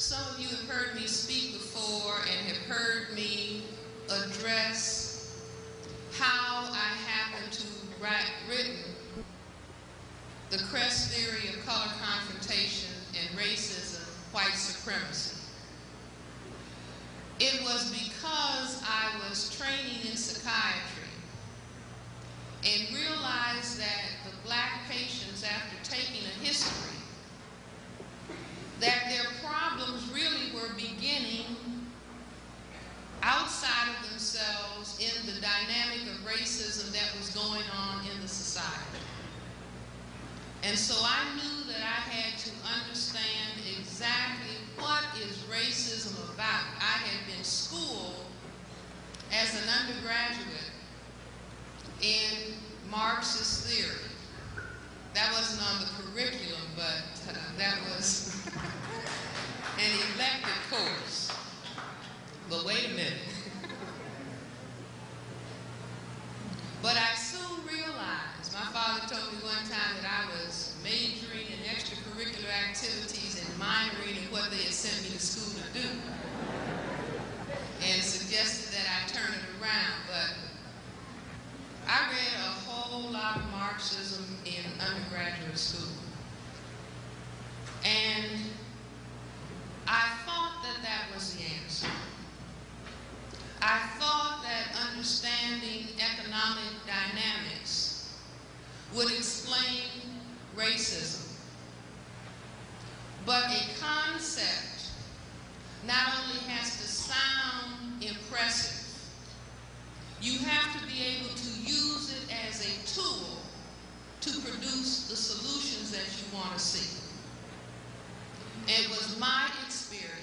some of you have heard me speak before and have heard me address how I happen to written the Cress theory of color confrontation and racism, white supremacy. It was because I was training in psychiatry and realized that the black patients, after taking a history, that their problems really were beginning outside of themselves in the dynamic of racism that was going on in the society. And so I knew that I had to understand exactly what is racism about. I had been schooled as an undergraduate in Marxist theory. That wasn't on the curriculum, but that was an elective course. But wait a minute. But I soon realized, my father told me one time that I was majoring in extracurricular activities and minoring in what they had sent me to school to do, and suggested that I turn it around. But I read a whole lot of Marxism in undergraduate school, and I thought that that was the answer. I thought that understanding economic dynamics would explain racism. But a concept not only has to sound impressive, you have to be able to use it as a tool to produce the solutions that you want to see. It was my experience.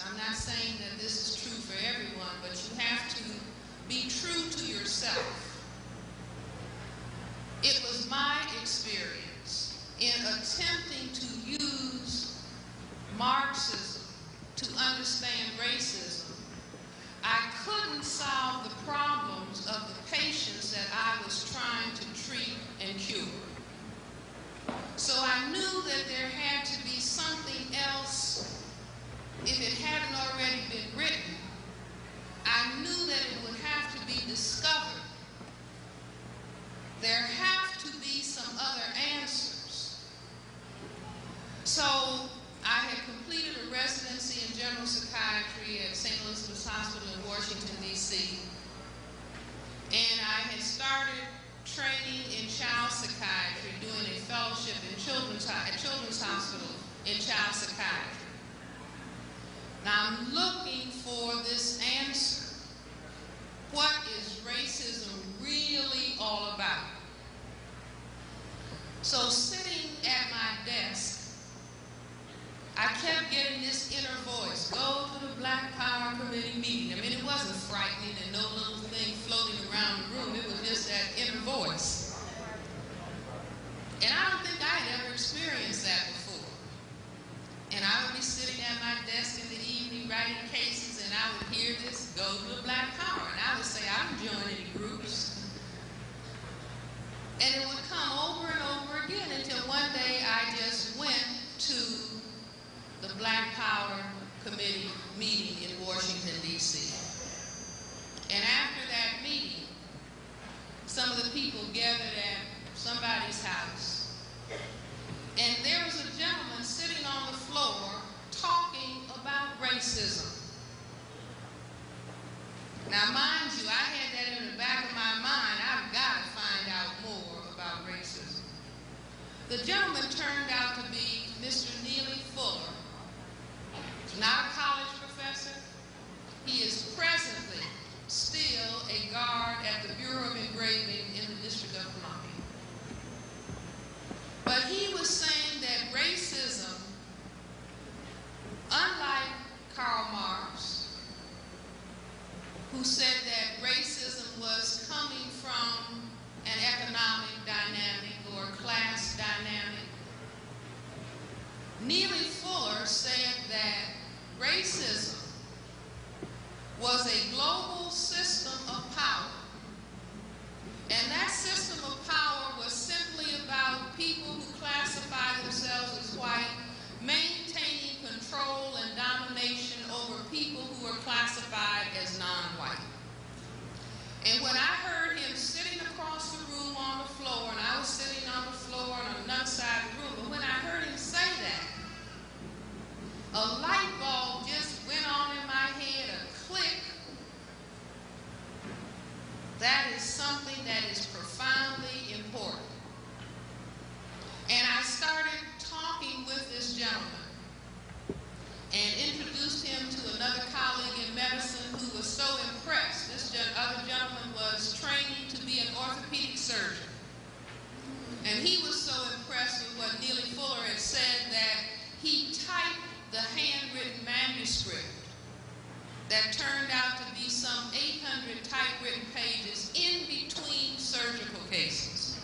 I'm not saying that this is true for everyone, but you have to be true to yourself. It was my experience in attempting to use Marxism to understand racism. I couldn't solve the problems of the patients that I was trying to treat and cure. So I knew that there had to be something else. If it hadn't already been written, I knew that it would have to be discovered. There have to be some other answers. So I had completed a residency in general psychiatry at St. Elizabeth's Hospital in Washington, D.C. And I had started training in child psychiatry, doing a fellowship in Children's Hospital in child psychiatry. Now I'm looking for this answer. What is racism really all about? So sitting at my desk, I kept getting this inner voice, go to the Black Power Committee meeting. I mean, it wasn't frightening and no little thing floating around the room. It was just that inner voice. And I don't think I had ever experienced that before. And I would be sitting at my desk in the evening writing cases, and I would hear this, go to the Black Power. And I would say, I don't join any groups. And it would come over and over again until one day I just went to the Black Power Committee meeting in Washington, D.C. And after that meeting, some of the people gathered at somebody's house. And there was a gentleman sitting on the floor talking about racism. Now, mind you, I had that in the back of my mind. I've got to find out more about racism. The gentleman turned out to be Mr. Neely Fuller. He's not a college professor. He is presently still a guard at the Bureau of Engraving in the District of Columbia. But he was saying that racism, unlike Karl Marx, who said that racism was coming from an economic dynamic or class dynamic, Neely Fuller said that racism was a global system of power. And that system of power was simply about people who classify themselves as white, maintaining control and domination that turned out to be some 800 typewritten pages in between surgical cases.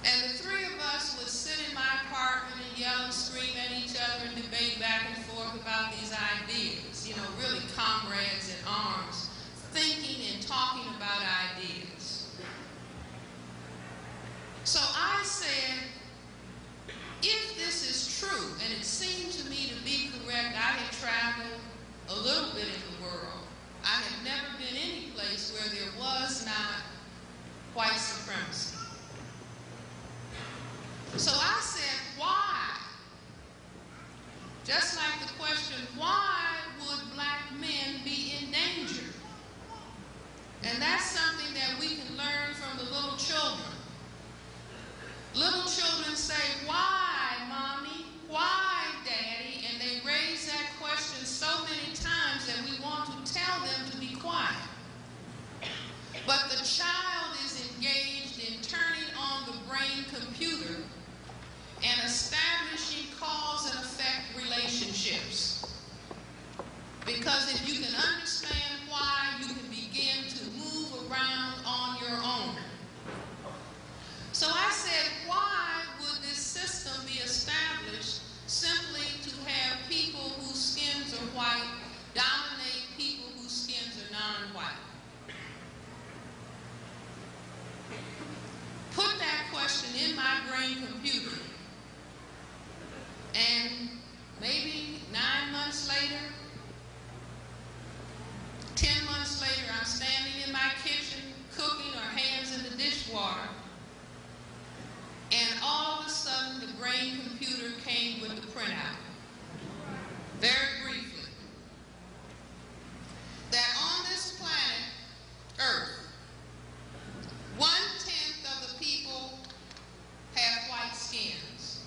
And the three of us would sit in my apartment and yell and scream at each other and debate back and forth about these ideas. You know, really comrades in arms, thinking and talking about ideas. So I said, if this is true, and it seemed to me to be correct, I had traveled a little bit in the world. I had never been any place where there was not white supremacy. So I said, why? Just like the question, why would black men be in danger? And that's something that we can learn from the little children. Little children say, why, mommy? Why, daddy? And they raise that question so many times that we want to tell them to be quiet. But the child is engaged in turning on the brain computer and establishing cause and effect relationships. Because if you can understand why, you can begin to move around on your own. So I said, why would this system be established simply to have people whose skins are white dominate people whose skins are non-white? Put that question in my brain computer, and maybe 9 months later, 10 months later, I'm standing in my kitchen cooking or hands in the dishwater, and all of a sudden the brain computer came with the printout. Very briefly. That on this planet, Earth, 1/10 of the people have white skins.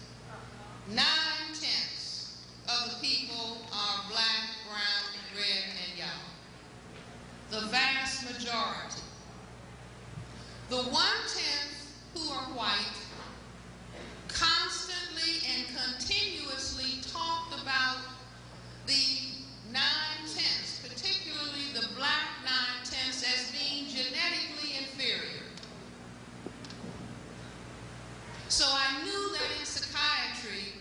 9/10 of the people are black, brown, red, and yellow. The vast majority. The 1/10 who are white constantly and continuously talked about the 9/10, particularly the black 9/10, as being genetically inferior. So I knew that in psychiatry,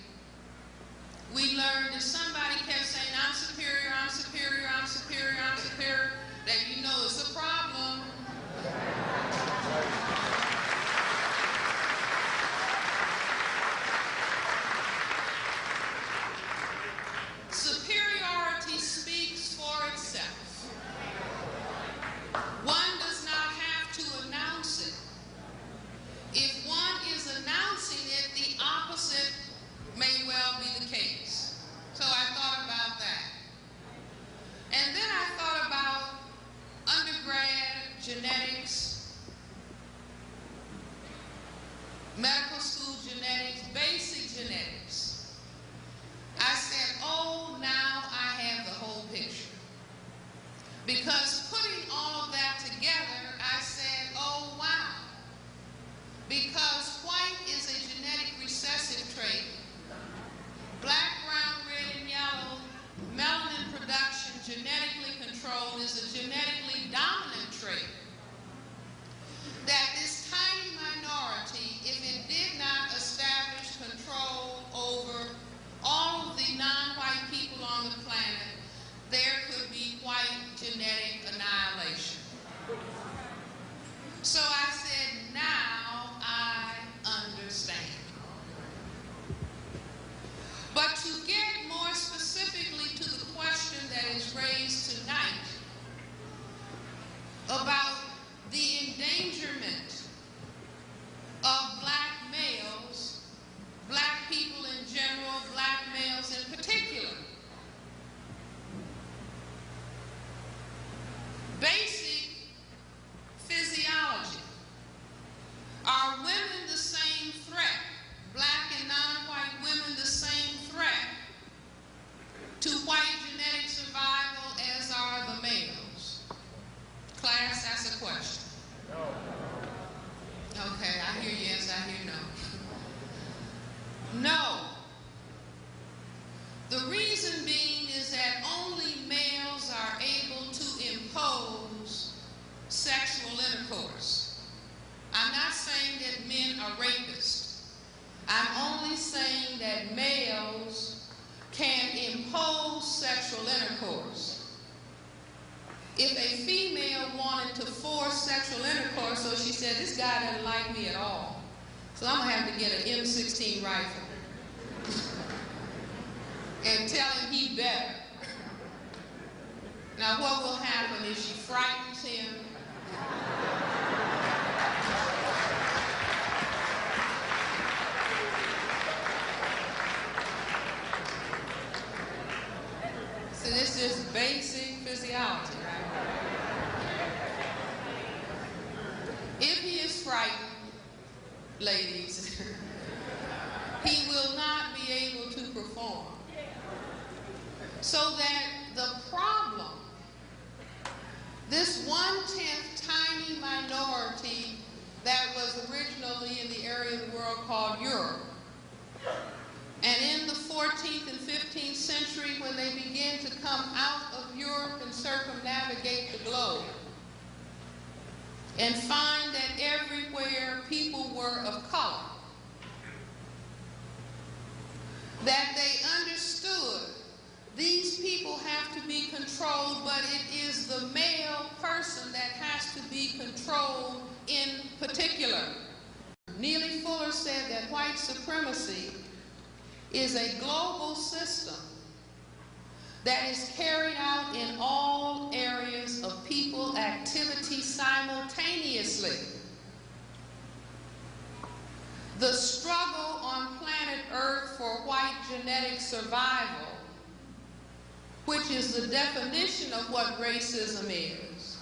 we learned if somebody kept saying, I'm superior, I'm superior, I'm superior, I'm superior, that you know it's a problem. Superiority speaks for itself. One does not have to announce it. If one is announcing it, the opposite may well be the case. So I thought about that. And then I thought about undergrad genetics, medical school genetics, basic genetics. I said, oh, now I have the whole picture. Because putting all of that together, I said, oh, wow. Because white is a genetic recessive trait. Black, brown, red, and yellow, melanin production, genetically controlled, is a genetically dominant trait. That this tiny minority, if it did not establish control over all of the non-white people on the planet, there could be white genetic annihilation. So I said, now I understand. But to get more specifically to the question that is raised tonight about the endangerment of black males, black people in general, black males in particular. Basic physiology. Are women the same threat? Black and non-white women the same threat to white genetic survival as are the males? Class, that's a question. No. Okay, I hear yes, I hear no. No. The reason being is that only intercourse. I'm not saying that men are rapists. I'm only saying that males can impose sexual intercourse. If a female wanted to force sexual intercourse, so she said, this guy doesn't like me at all, so I'm going to have to get an M16 rifle and tell him he better. Now what will happen if she frightens him? So this is basic physiology, right? If he is frightened, ladies, he will not be able to perform. So that the problem, this 1/10 tiny minority that was originally in the area of the world called Europe, and in the 14th and 15th century when they began to come out of Europe and circumnavigate the globe and find that everywhere people were of color, that they understood these people have to be controlled, but it is the male person that has to be controlled in particular. Neely Fuller said that white supremacy is a global system that is carried out in all areas of people activity simultaneously. The struggle on planet Earth for white genetic survival, which is the definition of what racism is.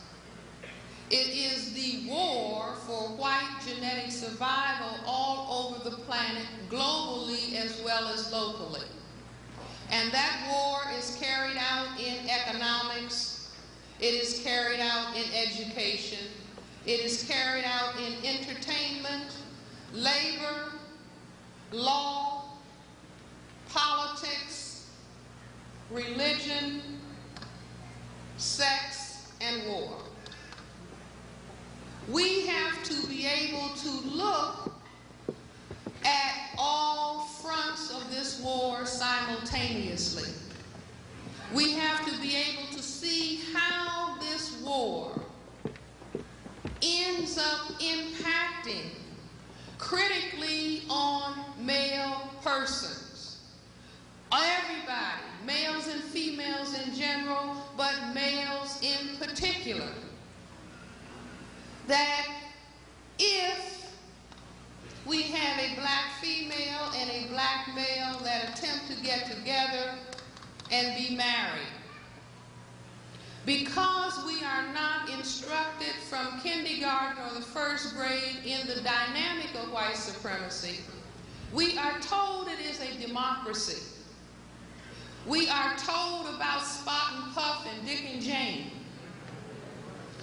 It is the war for white genetic survival all over the planet, globally as well as locally. And that war is carried out in economics, it is carried out in education, it is carried out in entertainment, labor, law, politics, religion, sex, and war. We have to be able to look at all fronts of this war simultaneously. We have to be able to see how this war ends up impacting critically on male persons. Everybody, males and females in general, but males in particular. That if we have a black female and a black male that attempt to get together and be married, because we are not instructed from kindergarten or the first grade in the dynamic of white supremacy, we are told it is a democracy. We are told about Spot and Puff and Dick and Jane.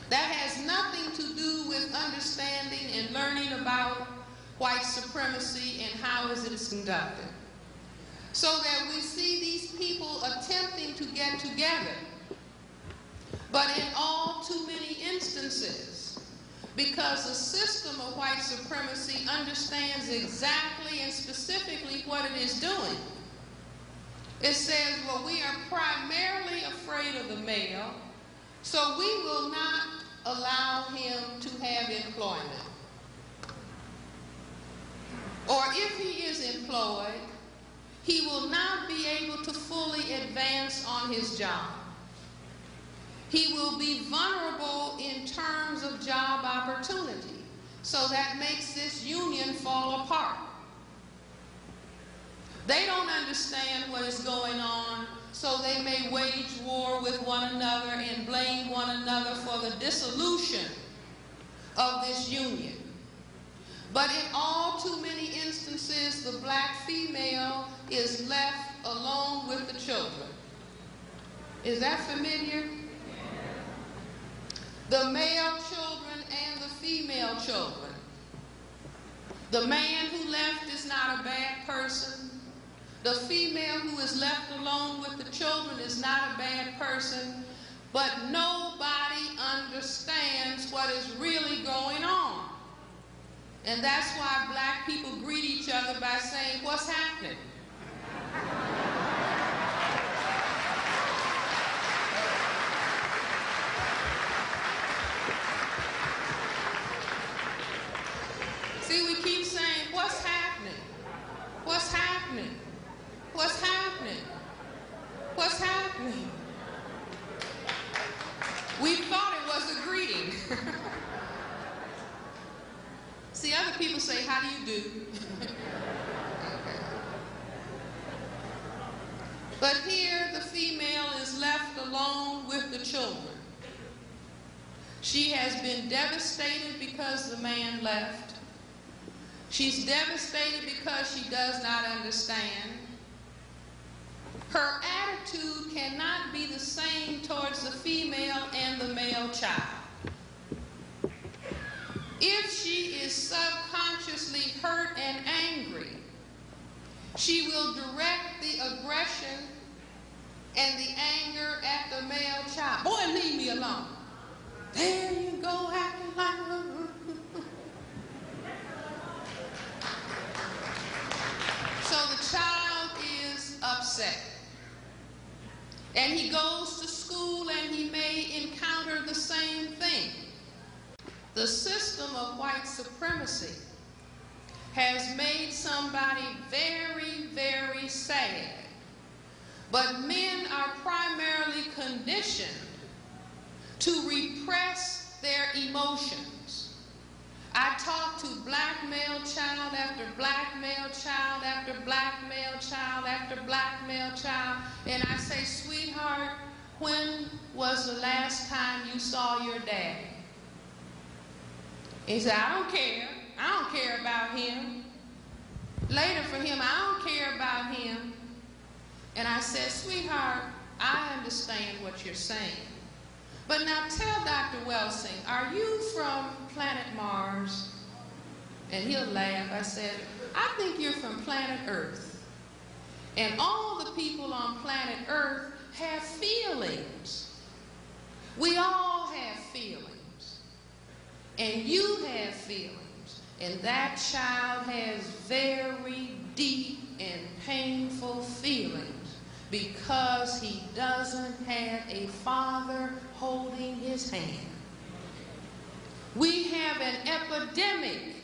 That has nothing to do with understanding and learning about white supremacy and how is it conducted. So that we see these people attempting to get together, but in all too many instances, because the system of white supremacy understands exactly and specifically what it is doing. It says, well, we are primarily afraid of the male, so we will not allow him to have employment. Or if he is employed, he will not be able to fully advance on his job. He will be vulnerable in terms of job opportunity. So that makes this union fall apart. They don't understand what is going on, so they may wage war with one another and blame one another for the dissolution of this union. But in all too many instances, the black female is left alone with the children. Is that familiar? The male children and the female children. The man who left is not a bad person. The female who is left alone with the children is not a bad person. but nobody understands what is really going on. And that's why black people greet each other by saying, "What's happening?" See, we keep saying, "What's happening? What's happening? What's happening? What's happening?" We thought it was a greeting. See, other people say, "How do you do?" Okay. But here the female is left alone with the children. She has been devastated because the man left. She's devastated because she does not understand. Her attitude cannot be the same towards the female and the male child. If she is subconsciously hurt and angry, she will direct the aggression and the anger at the male child. "Boy, leave me alone. There you go, acting like a..." So the child is upset. And he goes to school and he may encounter the same thing. The system of white supremacy has made somebody very, very sad. But men are primarily conditioned to repress their emotions. I talk to black male child after black male child after black male child after black male child, and I say, "Sweetheart, when was the last time you saw your daddy?" He said, "I don't care. I don't care about him." Later for him, "I don't care about him." And I said, "Sweetheart, I understand what you're saying. But now tell Dr. Welsing, are you from planet Mars?" And he'll laugh. I said, "I think you're from planet Earth. And all the people on planet Earth have feelings. We all have feelings. And you have feelings. And that child has very deep and painful feelings because he doesn't have a father holding his hand." We have an epidemic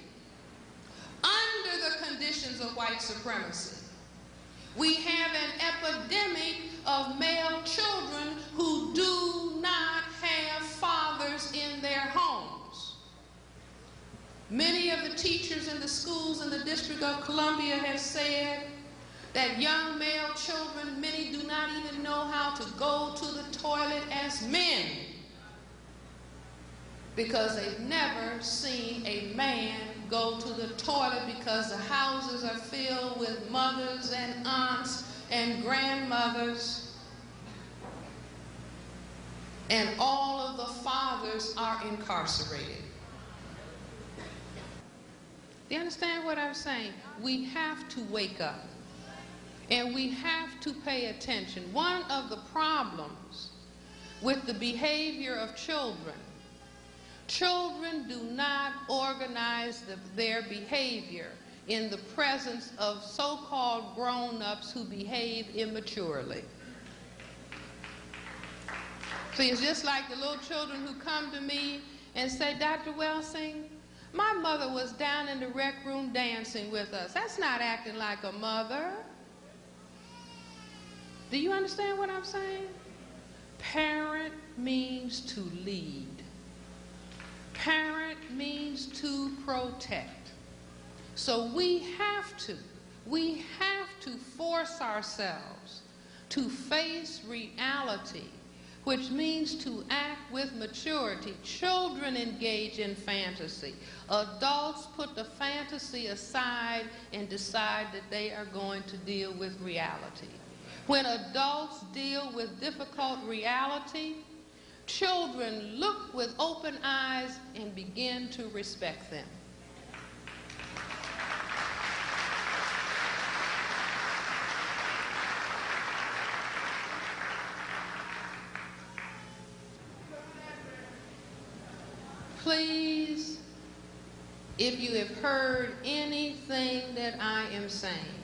under the conditions of white supremacy. We have an epidemic of male children who do not have fathers in their homes. Many of the teachers in the schools in the District of Columbia have said that young male children, many do not even know how to go to the toilet as men because they've never seen a man go to the toilet, because the houses are filled with mothers and aunts and grandmothers, and all of the fathers are incarcerated. Do you understand what I'm saying? We have to wake up. And we have to pay attention. One of the problems with the behavior of children do not organize their behavior in the presence of so-called grown-ups who behave immaturely. See, it's just like the little children who come to me and say, "Dr. Welsing, my mother was down in the rec room dancing with us." That's not acting like a mother. Do you understand what I'm saying? Parent means to lead. Parent means to protect. So we have to force ourselves to face reality, which means to act with maturity. Children engage in fantasy. Adults put the fantasy aside and decide that they are going to deal with reality. When adults deal with difficult reality, children look with open eyes and begin to respect them. please, if you have heard anything that I am saying,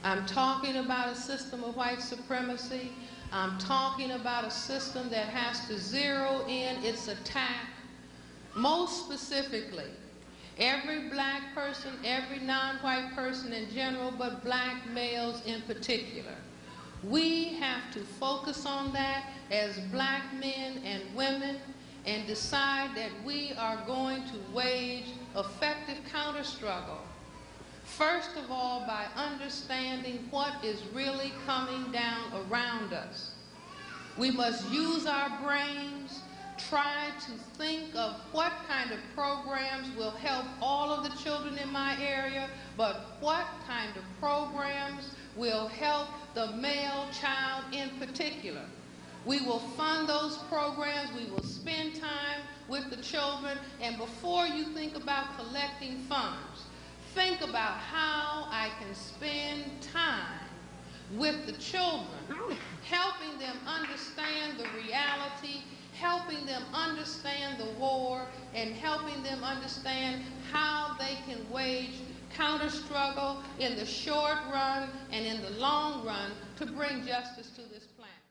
I'm talking about a system of white supremacy. I'm talking about a system that has to zero in its attack, most specifically, every black person, every non-white person in general, but black males in particular. We have to focus on that as black men and women and decide that we are going to wage effective counter-struggle. First of all, by understanding what is really coming down around us. We must use our brains, try to think of what kind of programs will help all of the children in my area, but what kind of programs will help the male child in particular. We will fund those programs, we will spend time with the children, and before you think about collecting funds, think about how I can spend time with the children, helping them understand the reality, helping them understand the war, and helping them understand how they can wage counter-struggle in the short run and in the long run to bring justice to this planet.